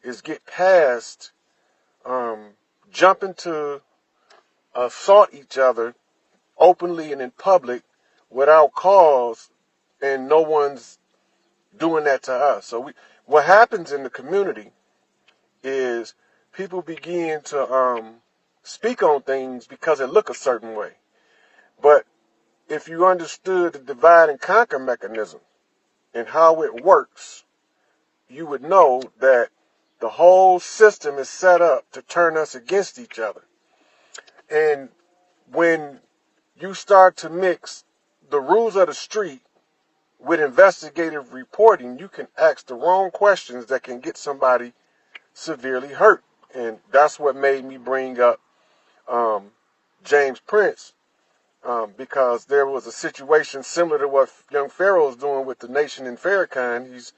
is get past jumping to assault each other openly and in public without cause, and no one's doing that to us. So what happens in the community is people begin to speak on things because it look a certain way. But if you understood the divide and conquer mechanism and how it works, you would know that the whole system is set up to turn us against each other. And when you start to mix the rules of the street with investigative reporting, you can ask the wrong questions that can get somebody severely hurt. And that's what made me bring up James Prince, because there was a situation similar to what young Pharaoh is doing with the nation in Farrakhan. He's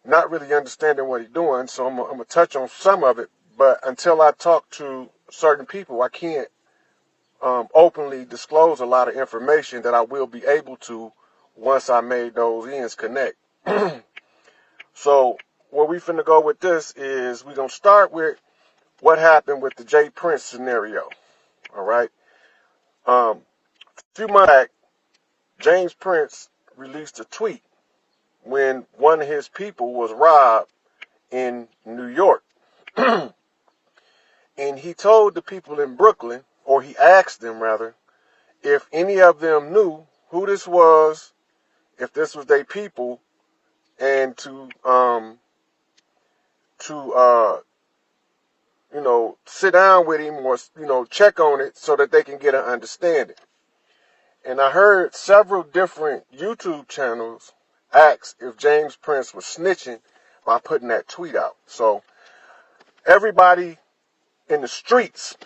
not really understanding what he's doing, so I'm going to touch on some of it. But until I talk to certain people, I can't openly disclose a lot of information that I will be able to once I made those ends connect. So where we finna go with this is we're going to start with what happened with the J. Prince scenario. All right. A few months back, James Prince released a tweet when one of his people was robbed in New York. And he told the people in Brooklyn, or he asked them rather, if any of them knew who this was, if this was their people, and to sit down with him or, check on it so that they can get an understanding. And I heard several different YouTube channels ask if James Prince was snitching by putting that tweet out. So everybody in the streets,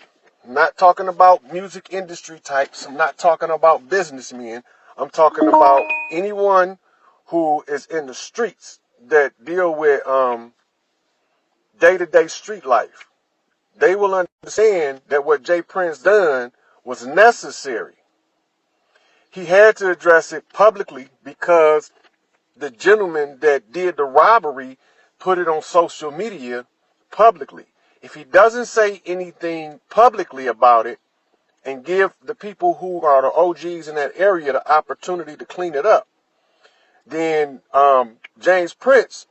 I'm not talking about music industry types, I'm not talking about businessmen, I'm talking about anyone who is in the streets that deal with day-to-day street life. They will understand that what J. Prince done was necessary. He had to address it publicly because the gentleman that did the robbery put it on social media publicly. If he doesn't say anything publicly about it and give the people who are the OGs in that area the opportunity to clean it up, then James Prince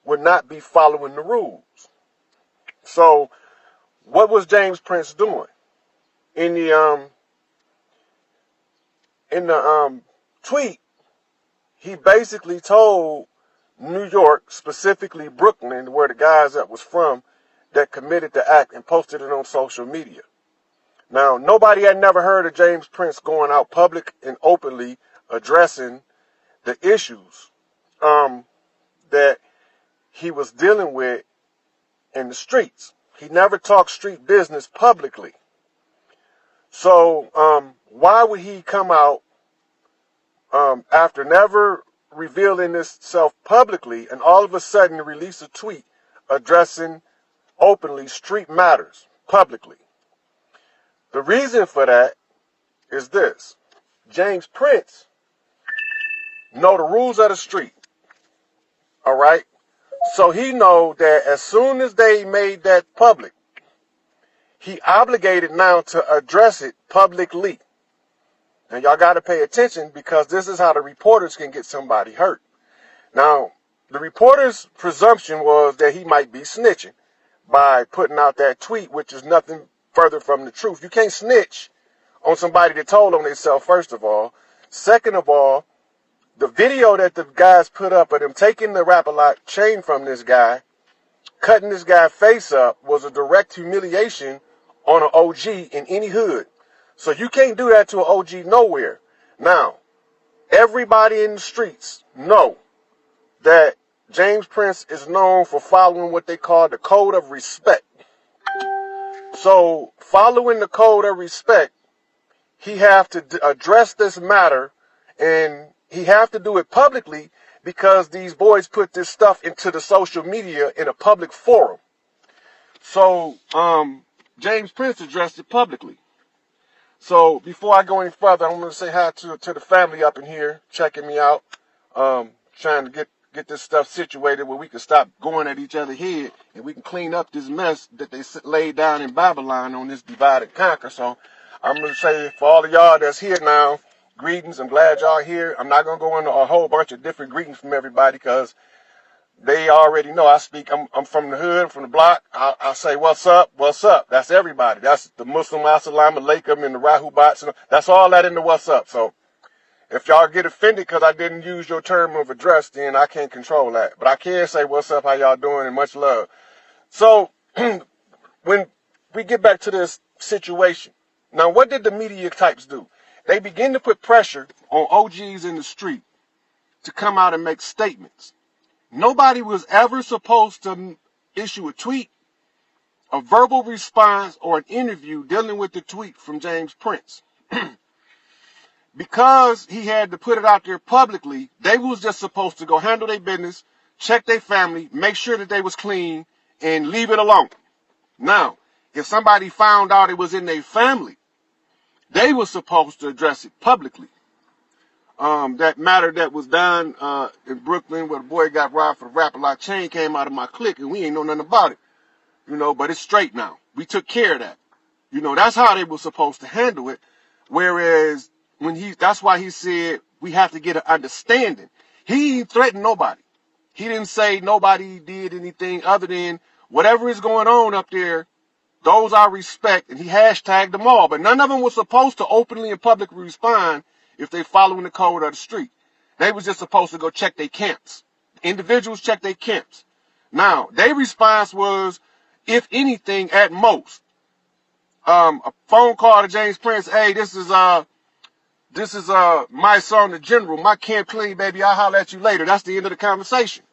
would not be following the rules. So what was James Prince doing? In the tweet, he basically told New York, specifically Brooklyn, where the guys that was from, that committed the act, and posted it on social media. Now, nobody had never heard of James Prince going out public and openly addressing the issues that he was dealing with in the streets. He never talked street business publicly. So why would he come out after never revealing himself publicly and all of a sudden release a tweet addressing openly street matters publicly? The reason for that is this. James Prince know the rules of the street. All right? So he know that as soon as they made that public, he obligated now to address it publicly. And y'all got to pay attention because this is how the reporters can get somebody hurt. Now, the reporter's presumption was that he might be snitching by putting out that tweet, which is nothing further from the truth. You can't snitch on somebody that told on themselves, first of all. Second of all, the video that the guys put up of them taking the Rap-A-Lot chain from this guy, cutting this guy's face up, was a direct humiliation on an OG in any hood. So you can't do that to an OG nowhere. Now, everybody in the streets know that James Prince is known for following what they call the code of respect. So following the code of respect, he have to address this matter, and he have to do it publicly because these boys put this stuff into the social media in a public forum. So James Prince addressed it publicly. So before I go any further, I'm going to say hi to the family up in here checking me out, trying to get get this stuff situated where we can stop going at each other's head and we can clean up this mess that they laid down in Babylon on this divide and conquer. So I'm going to say for all of y'all that's here now, greetings. I'm glad y'all here. I'm not going to go into a whole bunch of different greetings from everybody because they already know I speak. I'm from the hood, from the block. I say, what's up? What's up? That's everybody. That's the Muslim, Assalamu alaikum, and the Rahubats. That's all that in the what's up. So if y'all get offended because I didn't use your term of address, then I can't control that. But I can say, what's up? How y'all doing? And much love. So when we get back to this situation, now what did the media types do? They begin to put pressure on OGs in the street to come out and make statements. Nobody was ever supposed to issue a tweet, a verbal response, or an interview dealing with the tweet from James Prince. Because he had to put it out there publicly, they was just supposed to go handle their business, check their family, make sure that they was clean, and leave it alone. Now, if somebody found out it was in their family, they were supposed to address it publicly. That matter that was done in Brooklyn where the boy got robbed for the Rap-A-Lot chain came out of my clique and we ain't know nothing about it. But it's straight now. We took care of that. That's how they were supposed to handle it. Whereas that's why he said we have to get an understanding. He ain't threatened nobody. He didn't say nobody did anything other than whatever is going on up there, those I respect, and he hashtagged them all. But none of them was supposed to openly and publicly respond if they following the code of the street. They was just supposed to go check their camps. Individuals check their camps. Now, their response was, if anything, at most, a phone call to James Prince, hey, this is my son, the general, my camp clean, baby, I'll holler at you later. That's the end of the conversation.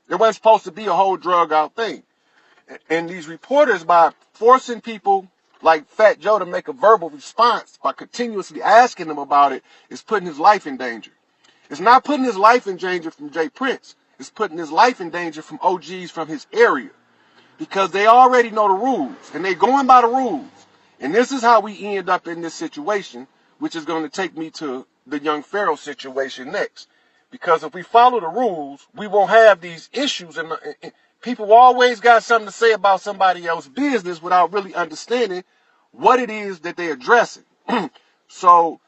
There wasn't supposed to be a whole drug out thing. And these reporters, by forcing people like Fat Joe to make a verbal response by continuously asking him about it, is putting his life in danger. It's not putting his life in danger from Jay Prince. It's putting his life in danger from OGs from his area. Because they already know the rules, and they're going by the rules. And this is how we end up in this situation, which is going to take me to the young Pharaoh situation next. Because if we follow the rules, we won't have these issues. And people always got something to say about somebody else's business without really understanding what it is that they're addressing. So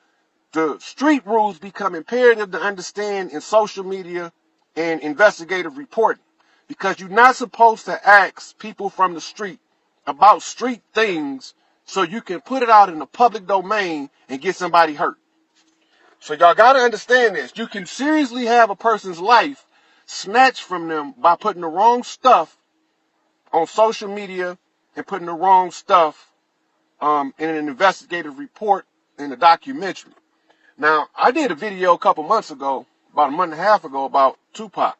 the street rules become imperative to understand in social media and investigative reporting. Because you're not supposed to ask people from the street about street things so you can put it out in the public domain and get somebody hurt. So y'all got to understand this. You can seriously have a person's life snatched from them by putting the wrong stuff on social media and putting the wrong stuff in an investigative report in a documentary. Now, I did a video a couple months ago, about a month and a half ago, about Tupac.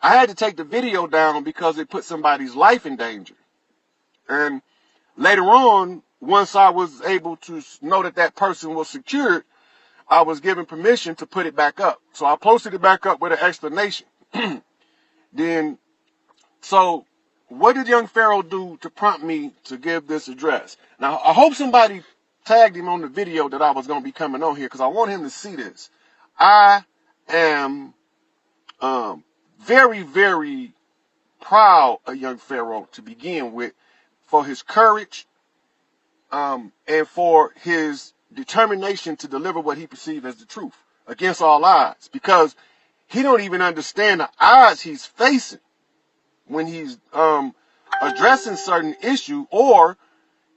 I had to take the video down because it put somebody's life in danger. And later on, once I was able to know that that person was secured, I was given permission to put it back up. So I posted it back up with an explanation. So what did young Pharaoh do to prompt me to give this address? Now, I hope somebody tagged him on the video that I was going to be coming on here because I want him to see this. I am very, very proud of young Pharaoh to begin with for his courage and for his determination to deliver what he perceived as the truth against all odds, because he don't even understand the odds he's facing when he's addressing certain issue, or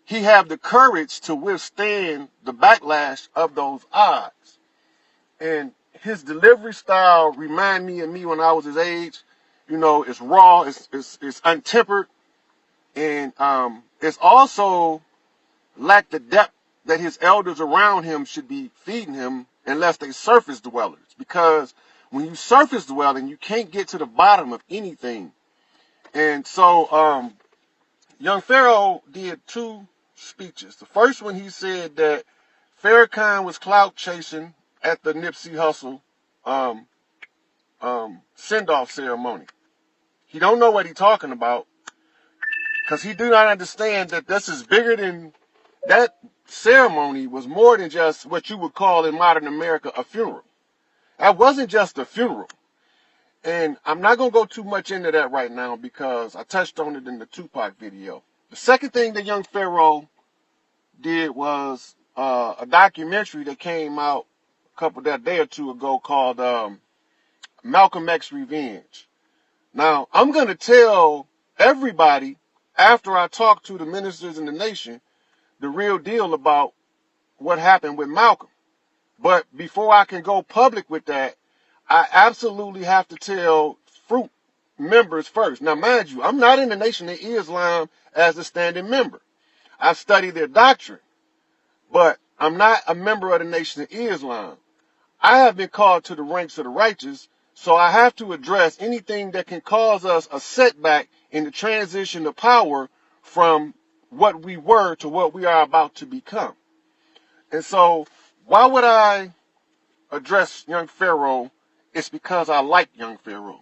he have the courage to withstand the backlash of those odds. And his delivery style remind me of me when I was his age. It's raw, it's untempered, and it's also lack the depth that his elders around him should be feeding him unless they surface dwellers. Because when you surface dwelling, you can't get to the bottom of anything. And so young Pharaoh did two speeches. The first one, he said that Farrakhan was clout chasing at the Nipsey Hussle send-off ceremony. He don't know what he's talking about because he do not understand that this is bigger than that. Ceremony was more than just what you would call in modern America a funeral. That wasn't just a funeral. And I'm not going to go too much into that right now because I touched on it in the Tupac video. The second thing that young Pharaoh did was a documentary that came out a day or two ago called Malcolm X Revenge. Now, I'm going to tell everybody after I talk to the ministers in the nation the real deal about what happened with Malcolm. But before I can go public with that, I absolutely have to tell Fruit members first. Now, mind you, I'm not in the Nation of Islam as a standing member. I've studied their doctrine, but I'm not a member of the Nation of Islam. I have been called to the ranks of the righteous, so I have to address anything that can cause us a setback in the transition of power from what we were to what we are about to become. And so, why would I address young Pharaoh? It's because I like young Pharaoh.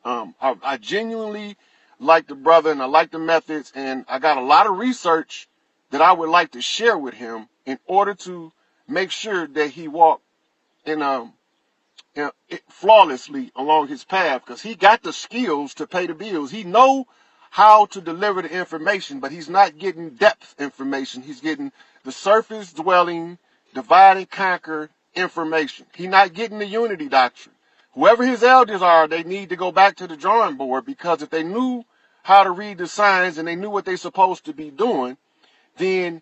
I genuinely like the brother and I like the methods, and I got a lot of research that I would like to share with him in order to make sure that he walked flawlessly along his path, because he got the skills to pay the bills. He know how to deliver the information, but he's not getting depth information. He's getting the surface dwelling, divide and conquer information. He's not getting the unity doctrine. Whoever his elders are, they need to go back to the drawing board, because if they knew how to read the signs and they knew what they're supposed to be doing, then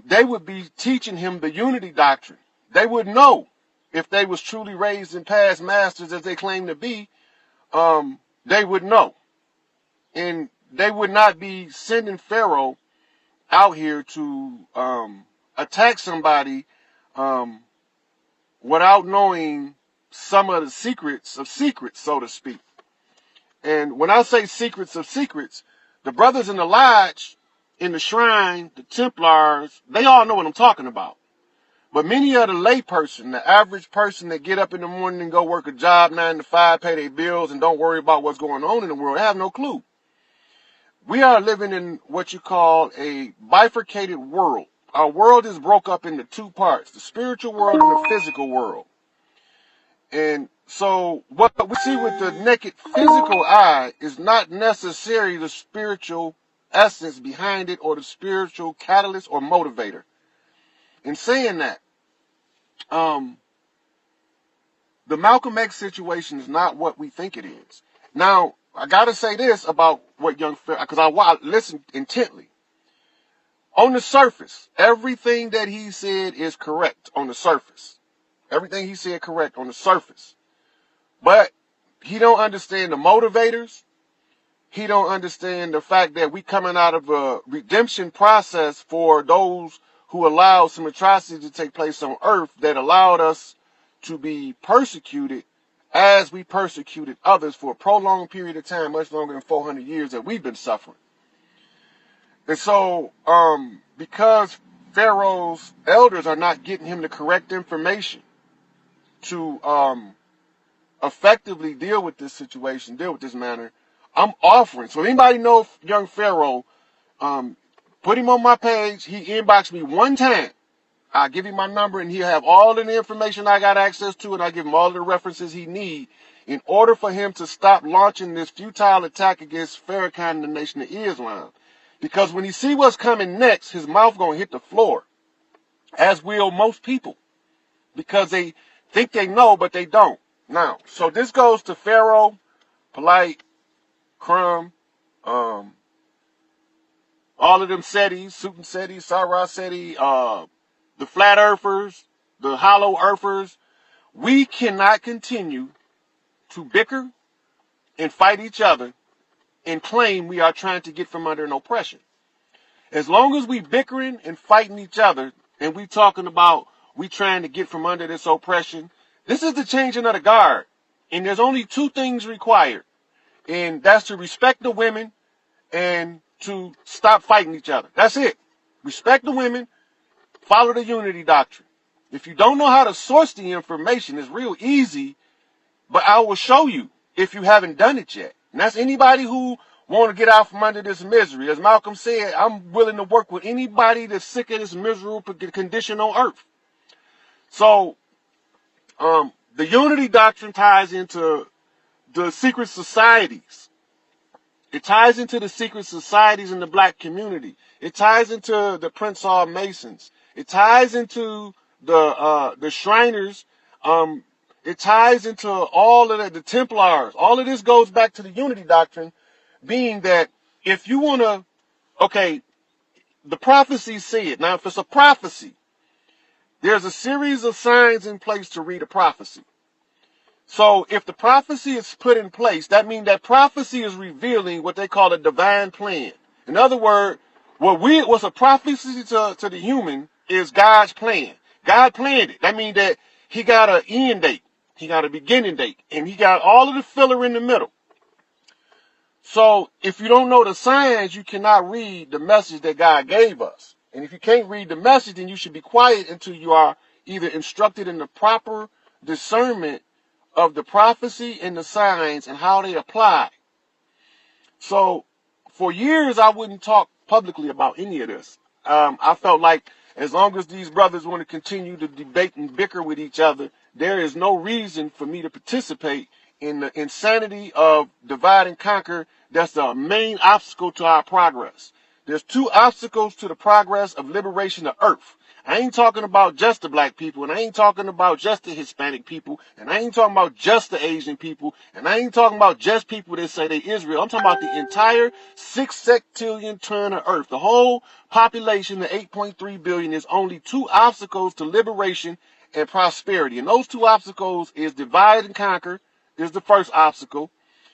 they would be teaching him the unity doctrine. They would know if they was truly raised in past masters as they claim to be. They would know. And they would not be sending Pharaoh out here to attack somebody without knowing some of the secrets of secrets, so to speak. And when I say secrets of secrets, the brothers in the lodge, in the shrine, the Templars, they all know what I'm talking about. But many of the lay person, the average person that get up in the morning and go work a job 9 to 5, pay their bills, and don't worry about what's going on in the world, have no clue. We are living in what you call a bifurcated world. Our world is broke up into two parts, the spiritual world and the physical world. And so what we see with the naked physical eye is not necessarily the spiritual essence behind it or the spiritual catalyst or motivator. In saying that, the Malcolm X situation is not what we think it is. Now, I got to say this about what young Pharaoh, because I listened intently. On the surface, everything that he said is correct on the surface. Everything he said correct on the surface. But he don't understand the motivators. He don't understand the fact that we coming out of a redemption process for those who allowed some atrocities to take place on earth that allowed us to be persecuted as we persecuted others for a prolonged period of time, much longer than 400 years that we've been suffering. And so, because Pharaoh's elders are not getting him the correct information to effectively deal with this situation, deal with this matter, I'm offering. So anybody know young Pharaoh, put him on my page. He inboxed me one time. I'll give him my number and he'll have all of the information I got access to, and I give him all the references he needs in order for him to stop launching this futile attack against Farrakhan and the Nation of Islam. Because when he see what's coming next, his mouth gonna hit the floor, as will most people, because they think they know, but they don't. Now, so this goes to Pharaoh, Polite, Crumb, all of them Setis, Sutan Seti, Sarah Seti, the Flat Earthers, the Hollow Earthers. We cannot continue to bicker and fight each other and claim we are trying to get from under an oppression. As long as we bickering and fighting each other and we talking about we trying to get from under this oppression, this is the changing of the guard. And there's only two things required. And that's to respect the women and to stop fighting each other. That's it. Respect the women, follow the unity doctrine. If you don't know how to source the information, it's real easy, but I will show you if you haven't done it yet. And that's anybody who want to get out from under this misery. As Malcolm said, I'm willing to work with anybody that's sick of this miserable condition on earth. So, the unity doctrine ties into the secret societies. It ties into the secret societies in the black community. It ties into the Prince Hall Masons. It ties into the Shriners. It ties into all of the Templars. All of this goes back to the unity doctrine, being that if you want to, okay, the prophecy said, now if it's a prophecy, there's a series of signs in place to read a prophecy. So if the prophecy is put in place, that means that prophecy is revealing what they call a divine plan. In other words, what's a prophecy to the human is God's plan. God planned it. That means that he got an end date. He got a beginning date. And he got all of the filler in the middle. So if you don't know the signs, you cannot read the message that God gave us. And if you can't read the message, then you should be quiet until you are either instructed in the proper discernment of the prophecy and the signs and how they apply. So for years, I wouldn't talk publicly about any of this. I felt like as long as these brothers want to continue to debate and bicker with each other, there is no reason for me to participate in the insanity of divide and conquer. That's the main obstacle to our progress. There's two obstacles to the progress of liberation of earth. I ain't talking about just the black people, and I ain't talking about just the Hispanic people, and I ain't talking about just the Asian people, and I ain't talking about just people that say they Israel. I'm talking about the entire 6 sextillion ton of earth. The whole population, the 8.3 billion, is only two obstacles to liberation and prosperity. And those two obstacles is divide and conquer, is the first obstacle.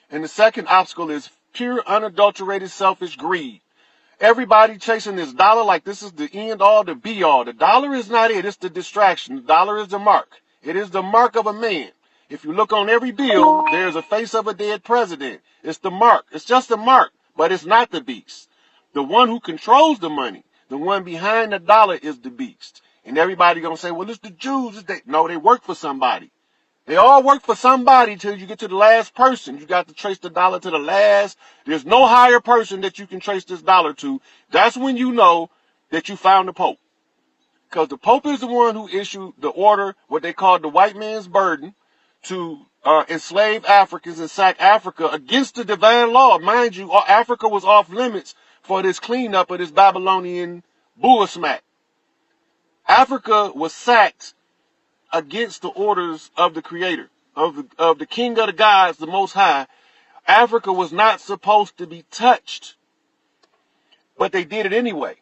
And the second obstacle is pure, unadulterated, selfish greed. Everybody chasing this dollar like this is the end all, the be all. The dollar is not it. It's the distraction. The dollar is the mark. It is the mark of a man. If you look on every bill, there's a face of a dead president. It's the mark. It's just a mark, but it's not the beast. The one who controls the money, the one behind the dollar, is the beast. And everybody gonna say, well, it's the Jews. No, they work for somebody. They all work for somebody till you get to the last person. You got to trace the dollar to the last. There's no higher person that you can trace this dollar to. That's when you know that you found the Pope. Because the Pope is the one who issued the order, what they call the white man's burden, to enslave Africans and sack Africa against the divine law. Mind you, Africa was off limits for this cleanup of this Babylonian bull smack. Africa was sacked against the orders of the Creator, of the King of the gods, the Most High. Africa was not supposed to be touched, but they did it anyway.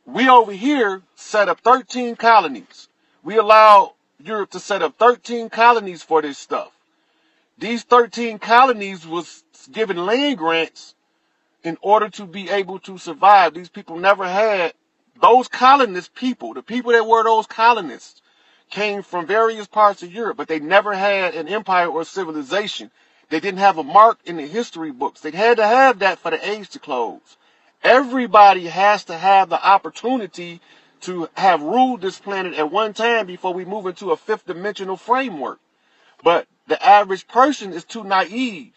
We over here set up 13 colonies. We allow Europe to set up 13 colonies for this stuff. These 13 colonies was given land grants in order to be able to survive. These people never had, those colonist people, the people that were those colonists, came from various parts of Europe, but they never had an empire or civilization. They didn't have a mark in the history books. They had to have that for the age to close. Everybody has to have the opportunity to have ruled this planet at one time before we move into a fifth dimensional framework. But the average person is too naive.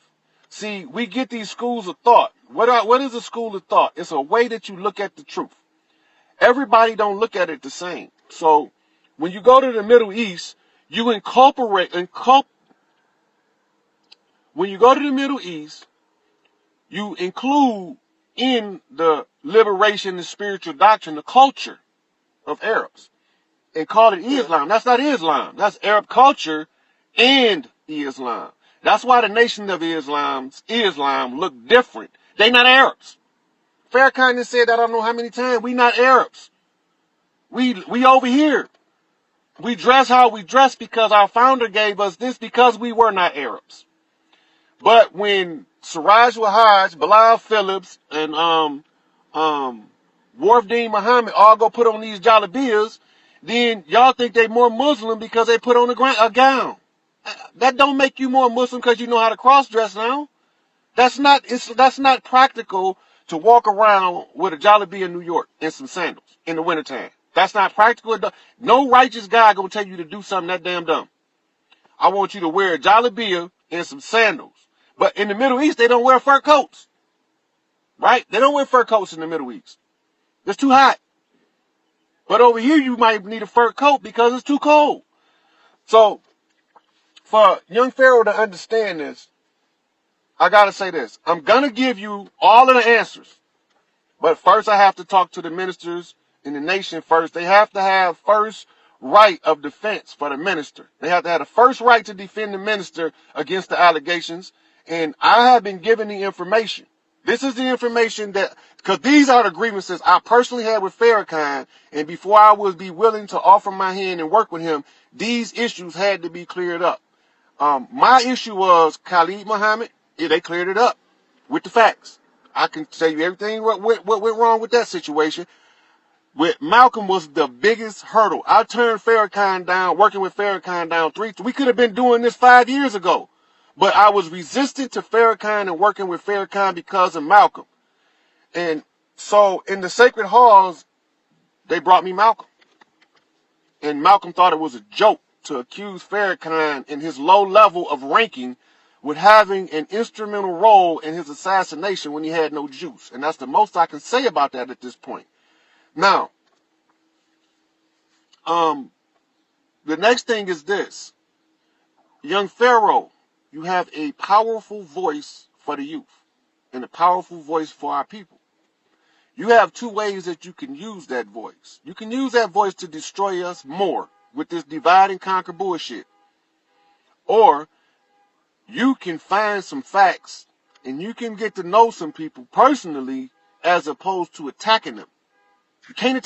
See, we get these schools of thought. What is a school of thought? It's a way that you look at the truth. Everybody don't look at it the same. So when you go to the Middle East, when you go to the Middle East, you include in the liberation and spiritual doctrine the culture of Arabs and call it Islam. That's not Islam. That's Arab culture and Islam. That's why the nation of Islam look different. They not Arabs. Farrakhan has said that I don't know how many times. We not Arabs. We over here. We dress how we dress because our founder gave us this, because we were not Arabs. But when Siraj Wahaj, Bilal Phillips, and Wharfdeen Muhammad all go put on these jalabiyas, then y'all think they more Muslim because they put on a gown. That don't make you more Muslim because you know how to cross dress now. That's not practical to walk around with a jalabiyah in New York and some sandals in the wintertime. That's not practical. No righteous guy gonna tell you to do something that damn dumb. I want you to wear a jalabiyah and some sandals. But in the Middle East, they don't wear fur coats. Right? They don't wear fur coats in the Middle East. It's too hot. But over here, you might need a fur coat because it's too cold. So, for young Pharaoh to understand this, I gotta say this. I'm gonna give you all of the answers. But first I have to talk to the ministers in the nation first. They have to have first right of defense for the minister. They have to have the first right to defend the minister against the allegations. And I have been given the information. This is the information that, because these are the grievances I personally had with Farrakhan, and before I would be willing to offer my hand and work with him, these issues had to be cleared up. My issue was Khalid Muhammad. Yeah, they cleared it up with the facts. I can tell you everything what went wrong with that situation. With Malcolm was the biggest hurdle. I turned Farrakhan down, working with Farrakhan down we could have been doing this 5 years ago. But I was resistant to Farrakhan and working with Farrakhan because of Malcolm. And so in the sacred halls, they brought me Malcolm. And Malcolm thought it was a joke to accuse Farrakhan in his low level of ranking with having an instrumental role in his assassination when he had no juice. And that's the most I can say about that at this point. Now, the next thing is this. Young Pharaoh, you have a powerful voice for the youth and a powerful voice for our people. You have two ways that you can use that voice. You can use that voice to destroy us more with this divide and conquer bullshit. Or you can find some facts and you can get to know some people personally as opposed to attacking them. You can't attack